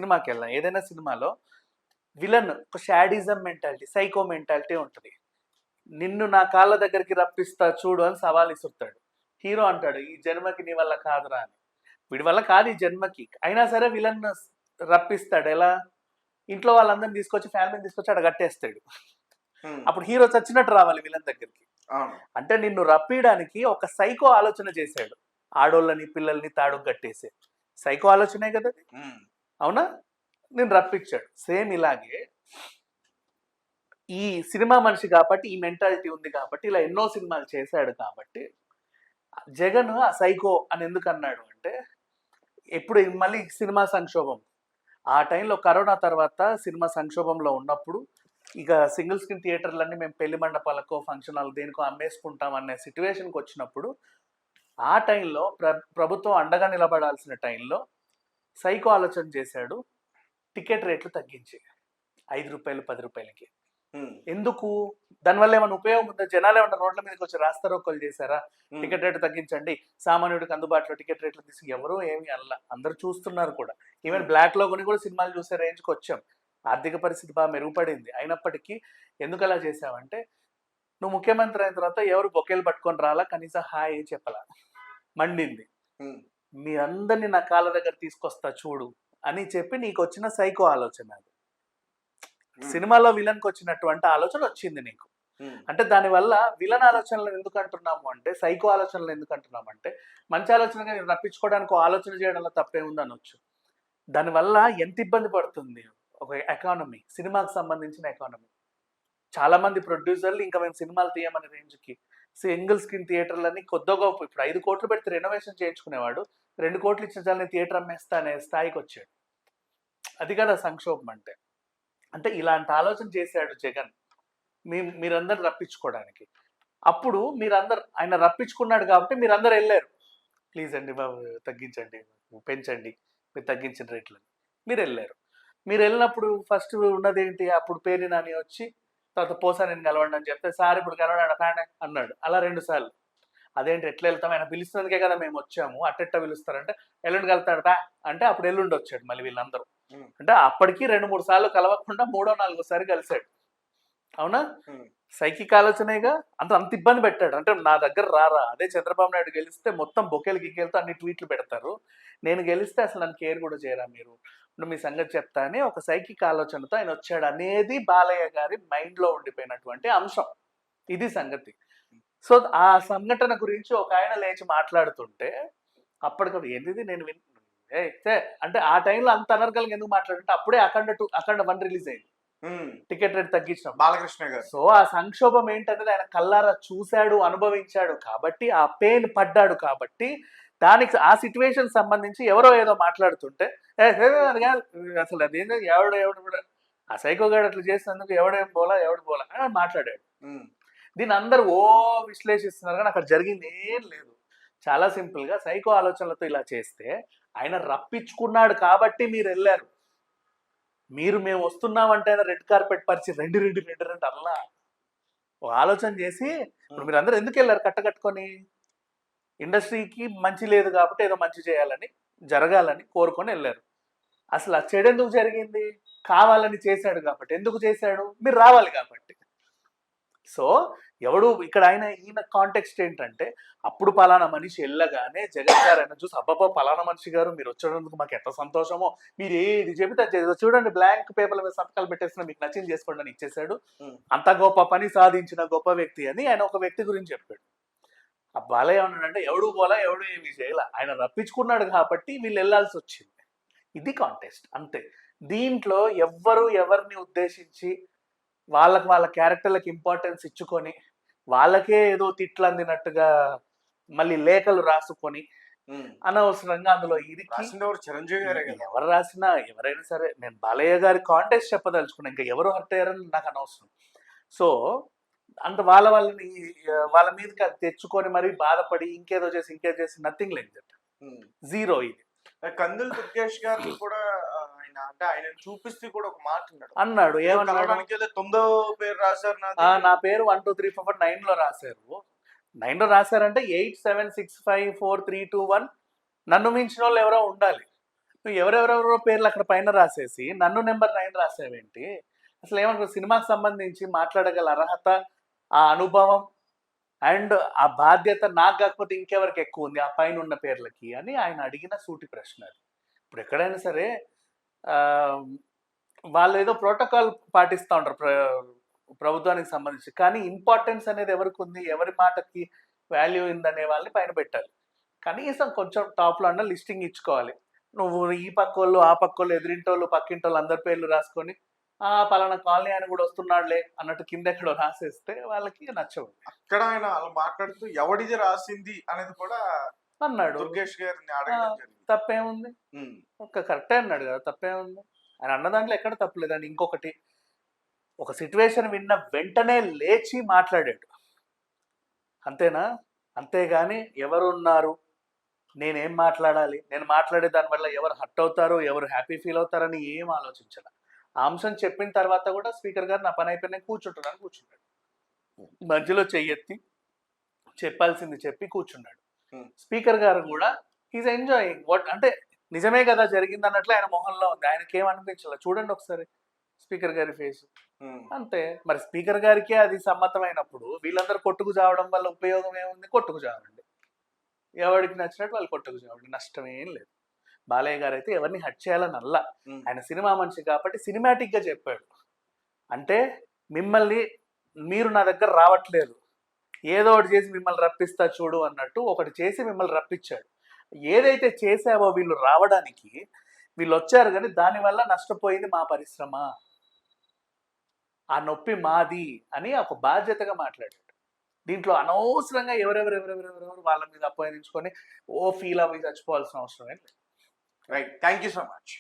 సినిమాకి వెళ్ళాం, ఏదైనా సినిమాలో విలన్ ఒక షాడిజం మెంటాలిటీ, సైకో మెంటాలిటీ ఉంటుంది. నిన్ను నా కాళ్ళ దగ్గరికి రప్పిస్తా చూడు అని సవాల్ ఇస్తుంటాడు. హీరో అంటాడు ఈ జన్మకి నీ వల్ల కాదురా అని. వీడి వల్ల కాదు ఈ జన్మకి, అయినా సరే విలన్ రప్పిస్తాడు. ఎలా? ఇంట్లో వాళ్ళందరిని తీసుకొచ్చి, ఫ్యామిలీని తీసుకొచ్చి అక్కడ కట్టేస్తాడు. అప్పుడు హీరో చచ్చినట్టు రావాలి విలన్ దగ్గరికి. అంటే నిన్ను రప్పియడానికి ఒక సైకో ఆలోచన చేశాడు. ఆడోళ్ళని పిల్లల్ని తాడుకు కట్టేసే సైకో ఆలోచనే కదా అది. అవునా? నేను రప్పించాడు. సేమ్ ఇలాగే ఈ సినిమా మనిషి కాబట్టి, ఈ మెంటాలిటీ ఉంది కాబట్టి ఇలా ఎన్నో సినిమాలు చేశాడు కాబట్టి, జగన్ ఆ సైకో అని ఎందుకు అన్నాడు అంటే, ఎప్పుడు మళ్ళీ సినిమా సంక్షోభం ఆ టైంలో, కరోనా తర్వాత సినిమా సంక్షోభంలో ఉన్నప్పుడు, ఇక సింగిల్ స్క్రీన్ థియేటర్లన్నీ మేము పెళ్లి మండపాలకో ఫంక్షన్ హాల్ దేనికో అమ్మేసుకుంటాం అనే సిచ్యువేషన్కి వచ్చినప్పుడు, ఆ టైంలో ప్రభుత్వం అండగా నిలబడాల్సిన టైంలో సైకో ఆలోచన చేశాడు. టికెట్ రేట్లు తగ్గించి 5 రూపాయలు 10 రూపాయలకి. ఎందుకు? దానివల్ల ఏమైనా ఉపయోగం ఉందా? జనాలు ఏమన్నా రోడ్ల మీదకి వచ్చి రాస్తారోకోలు చేశారా? టికెట్ రేటు తగ్గించండి, సామాన్యుడికి అందుబాటులో టికెట్ రేట్లు తీసి, ఎవరో ఏమి అల్ల, అందరు చూస్తున్నారు కూడా. ఈవెన్ బ్లాక్ లో కొని కూడా సినిమాలు చూసే రేంజ్కి వచ్చాం. ఆర్థిక పరిస్థితి బాగా మెరుగుపడింది. అయినప్పటికీ ఎందుకు అలా చేసావంటే, నువ్వు ముఖ్యమంత్రి అయిన తర్వాత ఎవరు బొకేలు పట్టుకొని రాలా, కనీసం హాయ్ చెప్పలా, మండింది. మీ అందరినీ నా కాళ్ళ దగ్గర తీసుకొస్తా చూడు అని చెప్పి నీకు వచ్చిన సైకో ఆలోచన అది. సినిమాలో విలన్కి వచ్చినటువంటి ఆలోచన వచ్చింది నీకు. అంటే దానివల్ల విలన్ ఆలోచనలు ఎందుకు అంటున్నాము అంటే, సైకో ఆలోచనలు ఎందుకు అంటున్నాము అంటే, మంచి ఆలోచనగా నేను రప్పించుకోవడానికి ఆలోచన చేయడంలో తప్పేముంది అనొచ్చు. దానివల్ల ఎంత ఇబ్బంది పడుతుంది ఒక ఎకానమీ, సినిమాకి సంబంధించిన ఎకానమీ. చాలా మంది ప్రొడ్యూసర్లు ఇంకా మేము సినిమాలు తీయమనే రేంజ్కి సింగిల్ స్క్రీన్ థియేటర్లని కొద్ది గొప్ప, ఇప్పుడు 5 కోట్లు పెడితే రెనోవేషన్ చేయించుకునేవాడు 2 కోట్లు ఇచ్చిన చాలా థియేటర్ అమ్మేస్తా అనే స్థాయికి వచ్చాడు. అది కదా సంక్షోభం అంటే. అంటే ఇలాంటి ఆలోచన చేశాడు జగన్ మీరందరూ రప్పించుకోవడానికి. అప్పుడు మీరందరు, ఆయన రప్పించుకున్నాడు కాబట్టి మీరందరూ వెళ్ళారు, ప్లీజ్ అండి బాబు తగ్గించండి, పెంచండి, మీరు తగ్గించిన రేట్లని మీరు వెళ్ళారు. మీరు వెళ్ళినప్పుడు ఫస్ట్ ఉన్నది ఏంటి? అప్పుడు పేరు నాని వచ్చి తర్వాత పోసా నేను కలవండి అని చెప్తే, సార్ ఇప్పుడు కలవడా ఫ్యాన్ అన్నాడు. అలా 2 సార్లు. అదేంటి ఎట్లా వెళ్తాం, ఆయన పిలుస్తున్నందుకే కదా మేము వచ్చాము, అట్టెట్ట పిలుస్తారంటే ఎల్లుండి కలుతాడు బా అంటే, అప్పుడు ఎల్లుండి వచ్చాడు మళ్ళీ వీళ్ళందరూ. అంటే అప్పటికి 2-3 సార్లు కలవకుండా 3వ-4వ సారి కలిశాడు. అవునా? సైకిక్ ఆలోచనేగా. అంత ఇబ్బంది పెట్టాడు. అంటే నా దగ్గర రారా, అదే చంద్రబాబు నాయుడు గెలిస్తే మొత్తం బొకేలు గిక్కేలతో అన్ని ట్వీట్లు పెడతారు, నేను గెలిస్తే అసలు నన్ను కేర్ కూడా చేయరా మీరు, ఇప్పుడు మీ సంగతి చెప్తా అని ఒక సైకిక్ ఆలోచనతో ఆయన వచ్చాడు అనేది బాలయ్య గారి మైండ్లో ఉండిపోయినటువంటి అంశం. ఇది సంగతి. సో ఆ సంఘటన గురించి ఒక ఆయన లేచి మాట్లాడుతుంటే అప్పటికప్పుడు ఏంటిది నేను అంటే ఆ టైంలో అంత అనర్గలంగా ఎందుకు మాట్లాడుతుంటే, అప్పుడే అఖండ 1 రిలీజ్ అయింది, టికెట్ రేట్ తగ్గించడం బాలకృష్ణ గారు. సో ఆ సంక్షోభం ఏంటనేది ఆయన కల్లారా చూశాడు, అనుభవించాడు కాబట్టి, ఆ పెయిన్ పడ్డాడు కాబట్టి, దానికి ఆ సిచ్యువేషన్ సంబంధించి ఎవరో ఏదో మాట్లాడుతుంటే అసలు అదేంటో ఎవడు కూడా ఆ సైకోగాడు అట్లా చేసినందుకు ఎవడు పోలా అని మాట్లాడాడు. దీన్ని అందరూ విశ్లేషిస్తున్నారు, కానీ అక్కడ జరిగింది ఏం లేదు. చాలా సింపుల్ గా సైకో ఆలోచనలతో ఇలా చేస్తే, ఆయన రప్పించుకున్నాడు కాబట్టి మీరు వెళ్ళారు. మేము వస్తున్నామంటే ఆయన రెడ్ కార్పెట్ పరిచి రెండు అలా ఆలోచన చేసి, ఇప్పుడు మీరు అందరూ ఎందుకు వెళ్ళారు కట్టుకొని? ఇండస్ట్రీకి మంచి లేదు కాబట్టి ఏదో మంచి చేయాలని, జరగాలని కోరుకొని వెళ్ళారు. అసలు ఆ చెడు ఎందుకు జరిగింది? కావాలని చేశాడు కాబట్టి. ఎందుకు చేశాడు? మీరు రావాలి కాబట్టి. సో ఎవడు ఇక్కడ ఈయన కాంటెక్స్ట్ ఏంటంటే, అప్పుడు పలానా మనిషి వెళ్ళగానే జగన్ గారు ఆయన చూసి, అబ్బాబా పలానా మనిషి గారు మీరు వచ్చినందుకు మాకు ఎంత సంతోషమో, మీరు ఏది చెబితే చూడండి బ్లాంక్ పేపర్ల మీద సంతకాలు పెట్టేసిన, మీకు నచ్చింది చేసుకోండి అని ఇచ్చేసాడు. అంత గొప్ప పని సాధించిన గొప్ప వ్యక్తి అని ఆయన ఒక వ్యక్తి గురించి చెప్పాడు. ఆ బాలయ్య ఏమన్నాడంటే, ఎవడు పోలా, ఎవడు ఏమి చేయాల, ఆయన రప్పించుకున్నాడు కాబట్టి వీళ్ళు వెళ్ళాల్సి వచ్చింది. ఇది కాంటెక్స్ట్ అంతే. దీంట్లో ఎవ్వరు ఎవరిని ఉద్దేశించి వాళ్ళ క్యారెక్టర్లకు ఇంపార్టెన్స్ ఇచ్చుకొని, వాళ్ళకే ఏదో తిట్లు అందినట్టుగా మళ్ళీ లేఖలు రాసుకొని అనవసరంగా అందులో చిరంజీవి గారే కదా. ఎవరు రాసినా ఎవరైనా సరే, నేను బాలయ్య గారి కాంటెక్స్ట్ చెప్పదలుచుకున్నా, ఇంకా ఎవరు హర్ట్ అయ్యారని నాకు అనవసరం. సో అంటే వాళ్ళ మీదకి అది తెచ్చుకొని మరి బాధపడి ఇంకేదో చేసి నథింగ్ లైక్ దట్, జీరో. ఇది కందులు దుర్గేష్ గారిని కూడా ఆయన చూపిస్తూ కూడా ఒక మాట అన్నాడు. ఏమన్నాడు? 9వ పేరు రాశారు, నా పేరు 1 2 3 4 5 9లో రాశారు. 9లో రాశారంటే 8 7 6 5 4 3 2 1 నన్ను మించిన వాళ్ళు ఎవరో ఉండాలి. నువ్వు ఎవరెవరెవరో పేర్లు అక్కడ పైన రాసేసి నన్ను నెంబర్ 9 రాసావేంటి? అసలు ఏమనుకో సినిమాకి సంబంధించి మాట్లాడగల అర్హత, ఆ అనుభవం అండ్ ఆ బాధ్యత నాకు కాకపోతే ఇంకెవరికి ఎక్కువ ఉంది ఆ పైన ఉన్న పేర్లకి అని ఆయన అడిగిన సూటి ప్రశ్న అది. ఇప్పుడు ఎక్కడైనా సరే వాళ్ళు ఏదో ప్రోటోకాల్ పాటిస్తూ ఉంటారు ప్రభుత్వానికి సంబంధించి, కానీ ఇంపార్టెన్స్ అనేది ఎవరికి ఉంది, ఎవరి మాటకి వాల్యూ ఉందనే వాళ్ళని పైన పెట్టాలి. కనీసం కొంచెం టాప్లో అన్న లిస్టింగ్ ఇచ్చుకోవాలి. నువ్వు ఈ పక్కోళ్ళు ఆ పక్కోళ్ళు ఎదిరింటోళ్ళు పక్కింటోళ్ళు అందరి పేర్లు రాసుకొని పలానా కాలనీ ఆయన కూడా వస్తున్నాడులే అన్నట్టు కింద ఎక్కడో రాసేస్తే వాళ్ళకి నచ్చవు. అక్కడ ఆయన అలా మాట్లాడుతూ ఎవడిది రాసింది అనేది కూడా అన్నాడు. దుర్గేష్ గారిని అడగడం జరిగింది. తప్పేముంది? కరెక్టే అన్నాడు కదా, తప్పేముంది? ఆయన అన్న దాంట్లో ఎక్కడ తప్పలేదండి. ఇంకొకటి, ఒక సిచ్యువేషన్ విన్న వెంటనే లేచి మాట్లాడాడు, అంతేనా? అంతేగాని ఎవరున్నారు, నేనేం మాట్లాడాలి, నేను మాట్లాడే దానివల్ల ఎవరు హర్ట్ అవుతారో ఎవరు హ్యాపీ ఫీల్ అవుతారని ఏం ఆలోచించాల. ఆ అంశం చెప్పిన తర్వాత కూడా స్పీకర్ గారు నా పని అయిపోయినా కూర్చుంటాడు. మధ్యలో చెయ్యెత్తి చెప్పాల్సింది చెప్పి కూర్చున్నాడు. స్పీకర్ గారు కూడా ఈజ్ ఎంజాయింగ్ వాట్, అంటే నిజమే కదా జరిగింది అన్నట్లు ఆయన మొహంలో ఉంది. ఆయనకి ఏమనిపించాల చూడండి ఒకసారి స్పీకర్ గారి ఫేస్. అంతే. మరి స్పీకర్ గారికే అది సమ్మతమైనప్పుడు వీళ్ళందరూ కొట్టుకు చావడం వల్ల ఉపయోగం ఏముంది? కొట్టుకు చావండి, ఎవరికి నచ్చినట్టు వాళ్ళు కొట్టుకు చావండి, నష్టం ఏం లేదు. బాలయ్య గారు అయితే ఎవరిని హట్ చేయాలని అల్లా, ఆయన సినిమా మనిషి కాబట్టి సినిమాటిక్ గా చెప్పాడు. అంటే మిమ్మల్ని, మీరు నా దగ్గర రావట్లేదు, ఏదో ఒకటి చేసి మిమ్మల్ని రప్పిస్తా చూడు అన్నట్టు ఒకటి చేసి మిమ్మల్ని రప్పించాడు. ఏదైతే చేసావో వీళ్ళు రావడానికి, వీళ్ళు వచ్చారు కానీ దానివల్ల నష్టపోయింది మా పరిశ్రమ, ఆ నొప్పి మాది అని ఒక బాధ్యతగా మాట్లాడాడు. దీంట్లో అనవసరంగా ఎవరెవరు వాళ్ళ మీద అపోయించుకొని ఫీల్ అవి చచ్చిపోవాల్సిన అవసరం ఏం లేదు. Right, thank you so much.